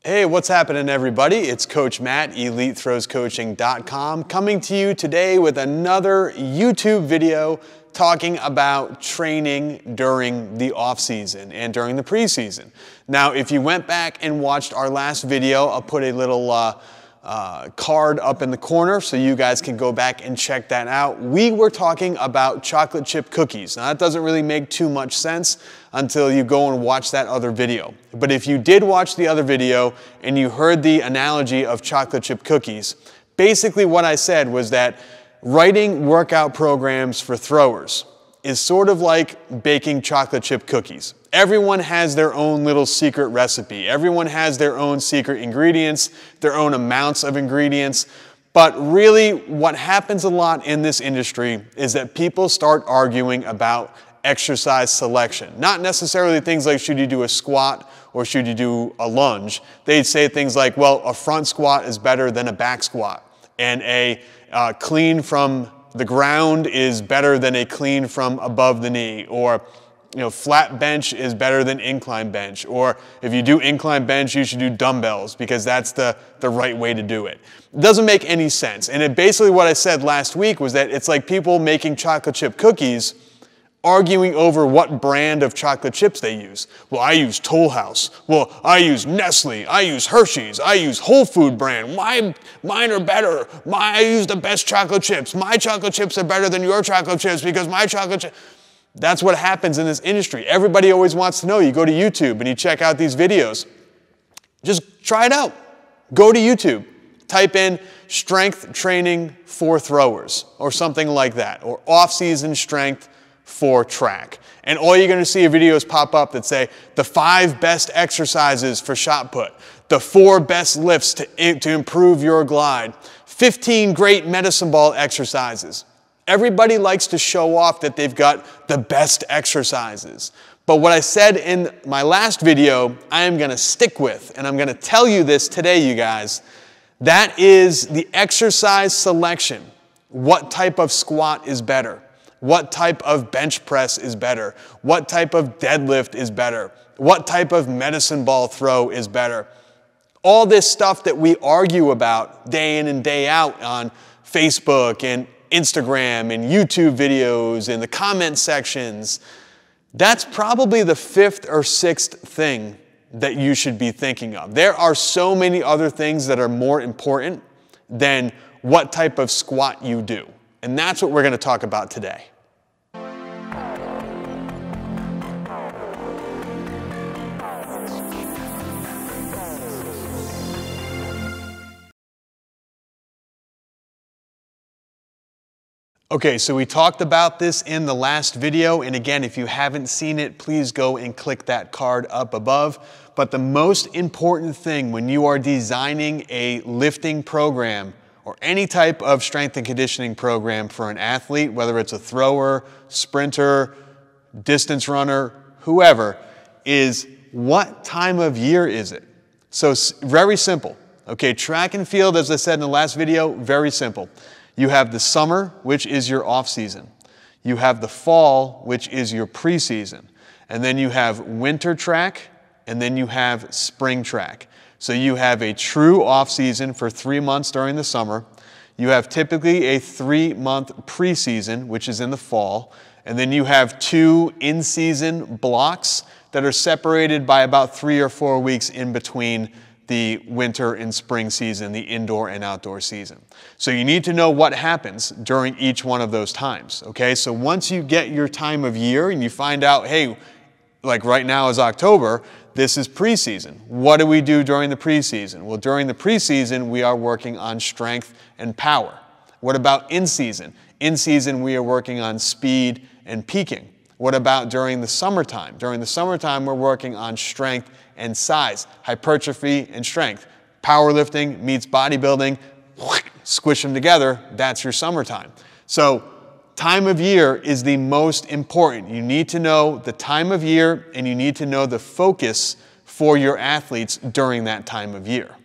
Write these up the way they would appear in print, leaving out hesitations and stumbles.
Hey, what's happening, everybody? It's Coach Matt, EliteThrowsCoaching.com, coming to you today with another YouTube video talking about training during the off-season and during the preseason. Now, if you went back and watched our last video, I'll put a little card up in the corner so you guys can go back and check that out. We were talking about chocolate chip cookies. Now, that doesn't really make too much sense until you go and watch that other video. But if you did watch the other video and you heard the analogy of chocolate chip cookies, basically what I said was that writing workout programs for throwers is sort of like baking chocolate chip cookies. Everyone has their own little secret recipe. Everyone has their own secret ingredients, their own amounts of ingredients. But really, what happens a lot in this industry is that people start arguing about exercise selection. Not necessarily things like, should you do a squat or should you do a lunge? They'd say things like, well, a front squat is better than a back squat, and a clean from the ground is better than a clean from above the knee, or flat bench is better than incline bench, or if you do incline bench, you should do dumbbells because that's the right way to do it. It doesn't make any sense. And basically what I said last week was that it's like people making chocolate chip cookies arguing over what brand of chocolate chips they use. Well, I use Toll House. Well, I use Nestle. I use Hershey's. I use Whole Food brand. Mine are better. I use the best chocolate chips. My chocolate chips are better than your chocolate chips because my chocolate chips... That's what happens in this industry. Everybody always wants to know. You go to YouTube and you check out these videos. Just try it out. Go to YouTube. Type in strength training for throwers or something like that, or off-season strength for track. And all you're going to see are videos pop up that say the 5 best exercises for shot put, the 4 best lifts to improve your glide, 15 great medicine ball exercises. Everybody likes to show off that they've got the best exercises. But what I said in my last video, I am going to stick with, and I'm going to tell you this today, you guys. That is the exercise selection. What type of squat is better? What type of bench press is better? What type of deadlift is better? What type of medicine ball throw is better? All this stuff that we argue about day in and day out on Facebook and Instagram and YouTube videos and the comment sections, that's probably the 5th or 6th thing that you should be thinking of. There are so many other things that are more important than what type of squat you do. And that's what we're going to talk about today. Okay, so we talked about this in the last video, and again, if you haven't seen it, please go and click that card up above. But the most important thing when you are designing a lifting program or any type of strength and conditioning program for an athlete, whether it's a thrower, sprinter, distance runner, whoever, is what time of year is it? So very simple. Okay, track and field, as I said in the last video, very simple. You have the summer, which is your off-season. You have the fall, which is your preseason. And then you have winter track, and then you have spring track. So you have a true off-season for 3 months during the summer. You have typically a 3-month preseason, which is in the fall. And then you have 2 in-season blocks that are separated by about 3 or 4 weeks in between the winter and spring season, the indoor and outdoor season. So you need to know what happens during each one of those times, okay? So once you get your time of year and you find out, hey, like right now is October, this is preseason. What do we do during the preseason? Well, during the preseason, we are working on strength and power. What about in season? In season, we are working on speed and peaking. What about during the summertime? During the summertime, we're working on strength and size, hypertrophy and strength. Powerlifting meets bodybuilding, squish them together, that's your summertime. So time of year is the most important. You need to know the time of year and you need to know the focus for your athletes during that time of year.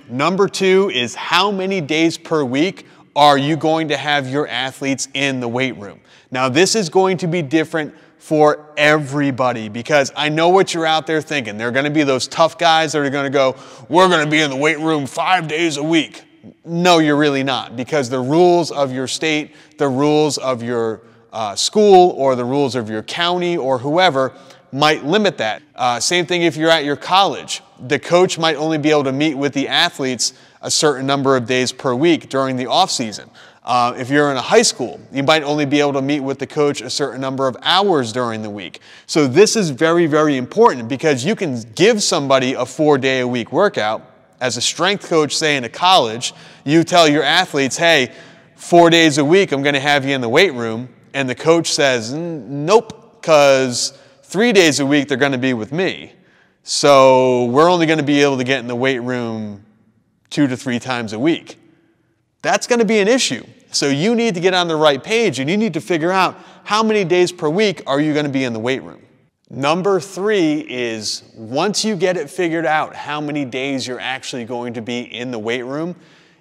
Number 2 is how many days per week are you going to have your athletes in the weight room? Now this is going to be different for everybody, because I know what you're out there thinking. There are going to be those tough guys that are going to go, we're going to be in the weight room 5 days a week. No, you're really not, because the rules of your state, the rules of your school, or the rules of your county or whoever might limit that. Same thing if you're at your college. The coach might only be able to meet with the athletes a certain number of days per week during the off season. If you're in a high school, you might only be able to meet with the coach a certain number of hours during the week. So this is very, very important, because you can give somebody a 4-day-a-week workout. As a strength coach, say in a college, you tell your athletes, hey, 4 days a week I'm going to have you in the weight room, and the coach says, nope, because 3 days a week they're going to be with me. So we're only going to be able to get in the weight room 2 to 3 times a week. That's going to be an issue. So you need to get on the right page, and you need to figure out how many days per week are you going to be in the weight room. Number 3 is, once you get it figured out how many days you're actually going to be in the weight room,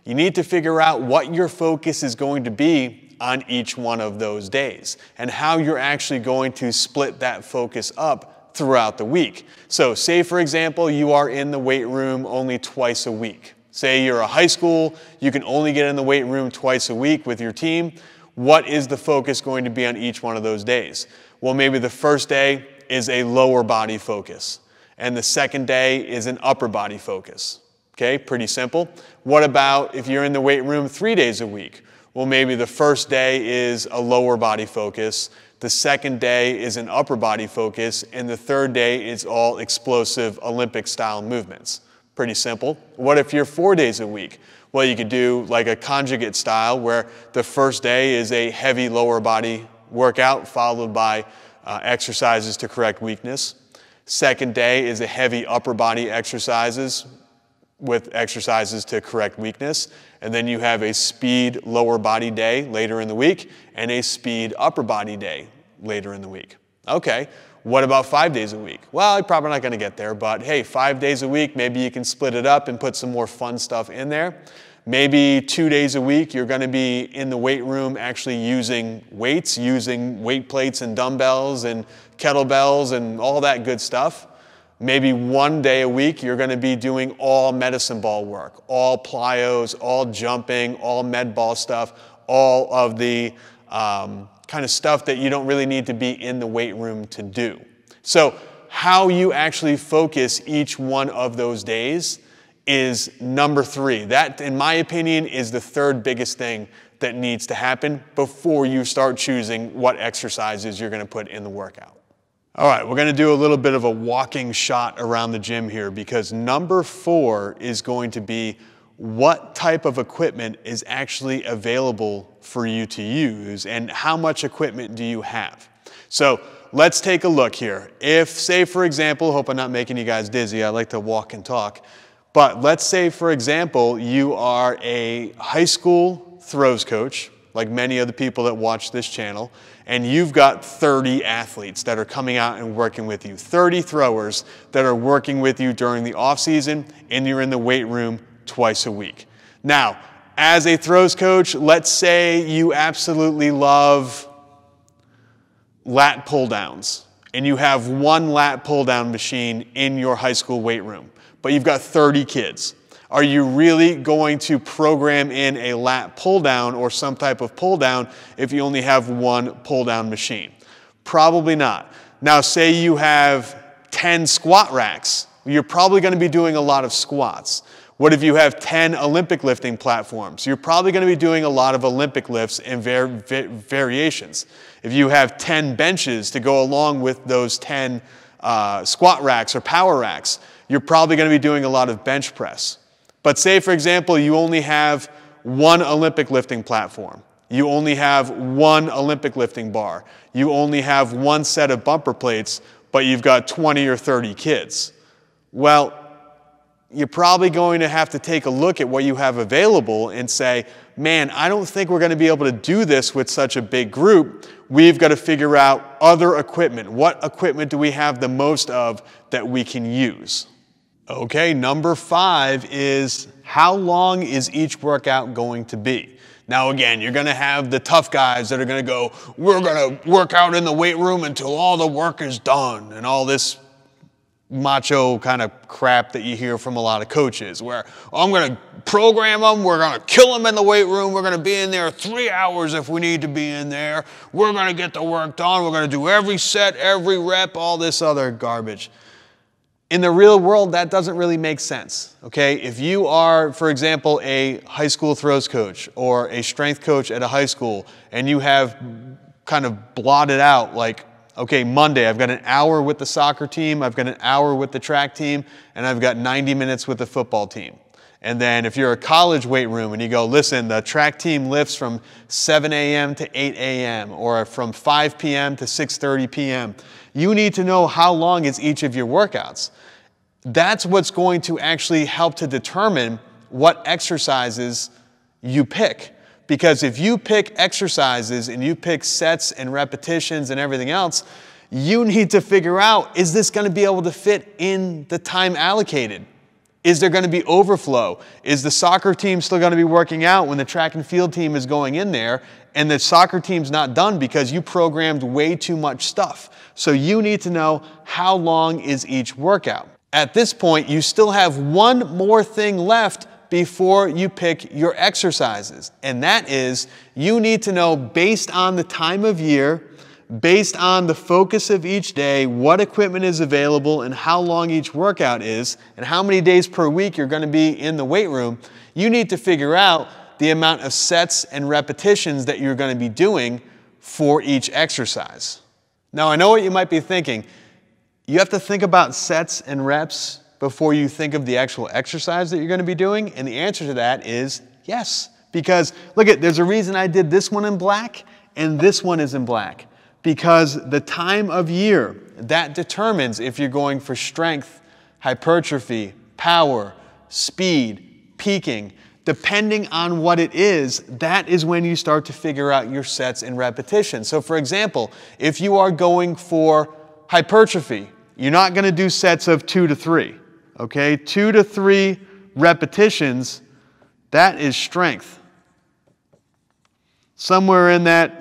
you need to figure out what your focus is going to be on each one of those days, and how you're actually going to split that focus up throughout the week. So say, for example, you are in the weight room only twice a week. Say you're a high school, you can only get in the weight room twice a week with your team. What is the focus going to be on each one of those days? Well, maybe the first day is a lower body focus, and the second day is an upper body focus. Okay, pretty simple. What about if you're in the weight room 3 days a week? Well, maybe the first day is a lower body focus, the second day is an upper body focus, and the third day is all explosive Olympic style movements. Pretty simple. What if you're 4 days a week? Well, you could do like a conjugate style, where the first day is a heavy lower body workout followed by exercises to correct weakness. Second day is a heavy upper body exercises with exercises to correct weakness. And then you have a speed lower body day later in the week and a speed upper body day later in the week. Okay. What about 5 days a week? Well, you're probably not going to get there, but hey, 5 days a week, maybe you can split it up and put some more fun stuff in there. Maybe 2 days a week, you're going to be in the weight room actually using weights, using weight plates and dumbbells and kettlebells and all that good stuff. Maybe 1 day a week, you're going to be doing all medicine ball work, all plyos, all jumping, all med ball stuff, all of the kind of stuff that you don't really need to be in the weight room to do. So how you actually focus each one of those days is number 3. That, in my opinion, is the third biggest thing that needs to happen before you start choosing what exercises you're going to put in the workout. All right, we're going to do a little bit of a walking shot around the gym here, because number 4 is going to be what type of equipment is actually available for you to use, and how much equipment do you have. So let's take a look here. If, say for example, hope I'm not making you guys dizzy, I like to walk and talk, but let's say for example you are a high school throws coach, like many of the people that watch this channel, and you've got 30 athletes that are coming out and working with you, 30 throwers that are working with you during the off season, and you're in the weight room twice a week. Now, as a throws coach, let's say you absolutely love lat pull downs, and you have one lat pull down machine in your high school weight room, but you've got 30 kids. Are you really going to program in a lat pull down or some type of pull down if you only have one pull down machine? Probably not. Now, say you have 10 squat racks. You're probably going to be doing a lot of squats. What if you have 10 Olympic lifting platforms? You're probably going to be doing a lot of Olympic lifts and variations. If you have 10 benches to go along with those 10 squat racks or power racks, you're probably going to be doing a lot of bench press. But say, for example, you only have one Olympic lifting platform. You only have one Olympic lifting bar. You only have one set of bumper plates, but you've got 20 or 30 kids. Well, you're probably going to have to take a look at what you have available and say, man, I don't think we're going to be able to do this with such a big group. We've got to figure out other equipment. What equipment do we have the most of that we can use? Okay, number 5 is how long is each workout going to be? Now again, you're gonna have the tough guys that are gonna go, we're gonna work out in the weight room until all the work is done, and all this macho kind of crap that you hear from a lot of coaches where I'm going to program them, we're going to kill them in the weight room, we're going to be in there 3 hours if we need to be in there, we're going to get the work done, we're going to do every set, every rep, all this other garbage. In the real world, that doesn't really make sense, okay? If you are, for example, a high school throws coach or a strength coach at a high school and you have kind of blotted out like, okay, Monday, I've got an hour with the soccer team, I've got an hour with the track team, and I've got 90 minutes with the football team. And then if you're a college weight room and you go, listen, the track team lifts from 7 a.m. to 8 a.m. or from 5 p.m. to 6:30 p.m., you need to know how long is each of your workouts. That's what's going to actually help to determine what exercises you pick. Because if you pick exercises and you pick sets and repetitions and everything else, you need to figure out, is this going to be able to fit in the time allocated? Is there going to be overflow? Is the soccer team still going to be working out when the track and field team is going in there and the soccer team's not done because you programmed way too much stuff? So you need to know how long is each workout. At this point, you still have one more thing left before you pick your exercises. And that is, you need to know based on the time of year, based on the focus of each day, what equipment is available and how long each workout is and how many days per week you're going to be in the weight room. You need to figure out the amount of sets and repetitions that you're going to be doing for each exercise. Now, I know what you might be thinking. You have to think about sets and reps before you think of the actual exercise that you're going to be doing? And the answer to that is yes. Because, look, there's a reason I did this one in black and this one is in black. Because the time of year, that determines if you're going for strength, hypertrophy, power, speed, peaking. Depending on what it is, that is when you start to figure out your sets and repetitions. So, for example, if you are going for hypertrophy, you're not going to do sets of 2 to 3. Okay, 2 to 3 repetitions, that is strength. Somewhere in that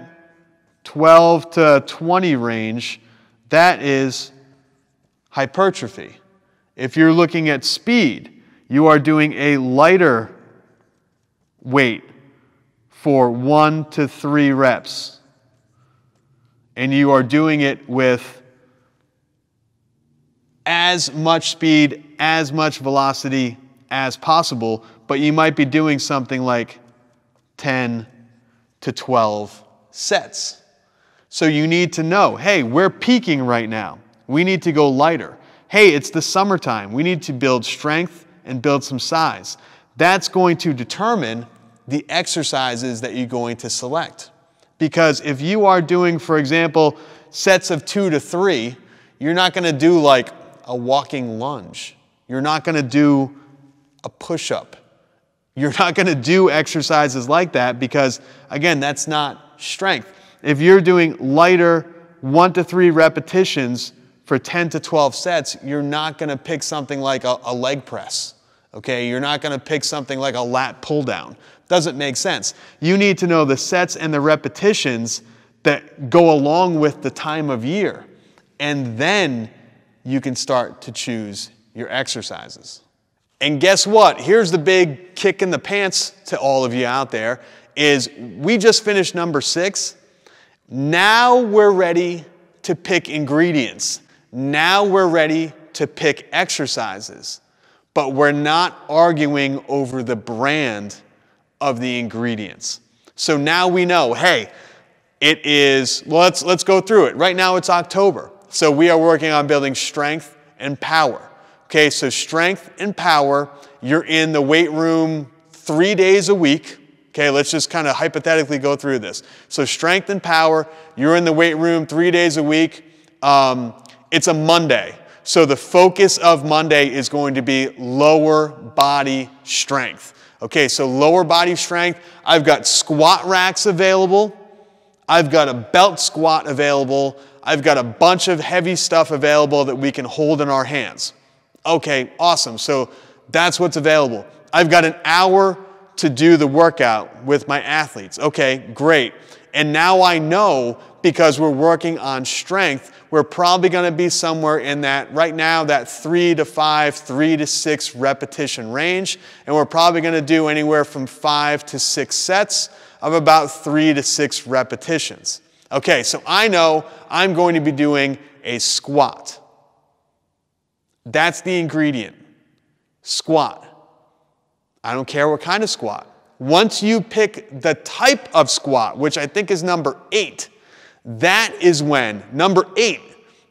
12 to 20 range, that is hypertrophy. If you're looking at speed, you are doing a lighter weight for 1 to 3 reps. And you are doing it with as much speed, as much velocity as possible, but you might be doing something like 10 to 12 sets. So you need to know, hey, we're peaking right now. We need to go lighter. Hey, it's the summertime. We need to build strength and build some size. That's going to determine the exercises that you're going to select. Because if you are doing, for example, sets of 2 to 3, you're not going to do like a walking lunge. You're not going to do a push-up. You're not going to do exercises like that because, again, that's not strength. If you're doing lighter 1 to 3 repetitions for 10 to 12 sets, you're not going to pick something like a leg press. Okay? You're not going to pick something like a lat pull down. Doesn't make sense. You need to know the sets and the repetitions that go along with the time of year. And then you can start to choose your exercises. And guess what? Here's the big kick in the pants to all of you out there is we just finished number 6. Now we're ready to pick ingredients. Now we're ready to pick exercises. But we're not arguing over the brand of the ingredients. So now we know, hey, it is, well, let's go through it. Right now it's October. So we are working on building strength and power. Okay, so strength and power, you're in the weight room 3 days a week. Okay, let's just kind of hypothetically go through this. So strength and power, you're in the weight room 3 days a week. It's a Monday. So the focus of Monday is going to be lower body strength. Okay, so lower body strength, I've got squat racks available. I've got a belt squat available. I've got a bunch of heavy stuff available that we can hold in our hands. Okay, awesome. So that's what's available. I've got an hour to do the workout with my athletes. Okay, great. And now I know, because we're working on strength, we're probably going to be somewhere in that, right now, that 3 to 5, 3 to 6 repetition range. And we're probably going to do anywhere from 5 to 6 sets of about 3 to 6 repetitions. Okay, so I know I'm going to be doing a squat. That's the ingredient. Squat. I don't care what kind of squat. Once you pick the type of squat, which I think is number 8, that is when, number 8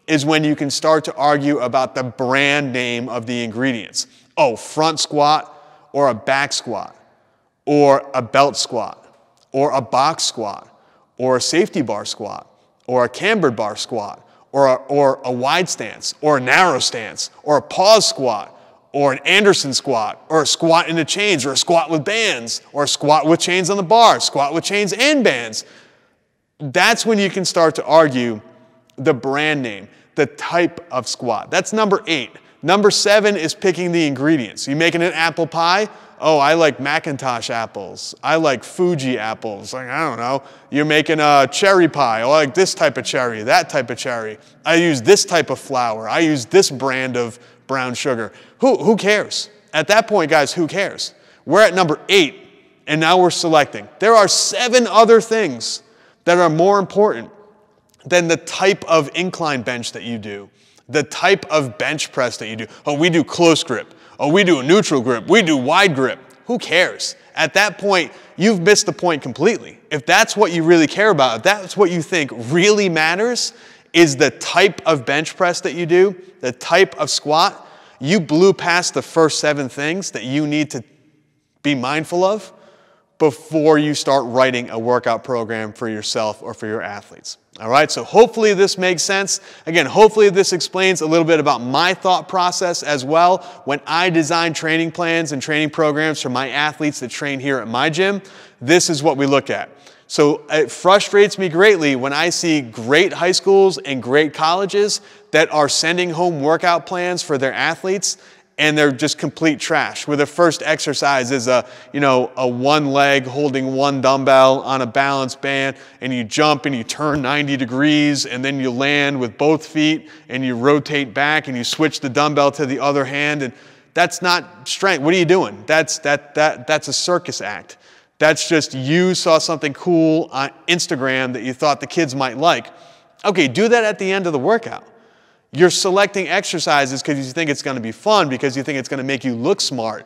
is when you can start to argue about the brand name of the ingredients. Oh, front squat, or a back squat, or a belt squat, or a box squat, or a safety bar squat, or a cambered bar squat, or a wide stance, or a narrow stance, or a pause squat, or an Anderson squat, or a squat in the chains, or a squat with bands, or a squat with chains on the bar, squat with chains and bands. That's when you can start to argue the brand name, the type of squat. That's number 8. Number 7 is picking the ingredients. You making an apple pie? Oh, I like McIntosh apples. I like Fuji apples. Like, I don't know. You're making a cherry pie. I like this type of cherry, that type of cherry. I use this type of flour. I use this brand of brown sugar. Who cares? At that point, guys, who cares? We're at number 8, and now we're selecting. There are 7 other things that are more important than the type of incline bench that you do, the type of bench press that you do. Oh, we do close grip. Oh, we do a neutral grip. We do wide grip. Who cares? At that point, you've missed the point completely. If that's what you really care about, if that's what you think really matters, is the type of bench press that you do, the type of squat, you blew past the first 7 things that you need to be mindful of before you start writing a workout program for yourself or for your athletes. All right, so hopefully this makes sense. Again, hopefully this explains a little bit about my thought process as well. When I design training plans and training programs for my athletes that train here at my gym, this is what we look at. So it frustrates me greatly when I see great high schools and great colleges that are sending home workout plans for their athletes, and they're just complete trash, where the first exercise is a one leg holding one dumbbell on a balance band, and you jump and you turn 90 degrees, and then you land with both feet, and you rotate back, and you switch the dumbbell to the other hand, and that's not strength. What are you doing? That's a circus act. That's just you saw something cool on Instagram that you thought the kids might like. Okay, do that at the end of the workout. You're selecting exercises because you think it's going to be fun, because you think it's going to make you look smart.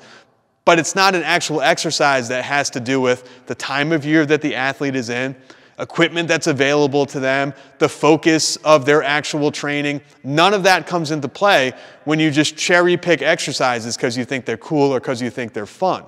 But it's not an actual exercise that has to do with the time of year that the athlete is in, equipment that's available to them, the focus of their actual training. None of that comes into play when you just cherry pick exercises because you think they're cool or because you think they're fun.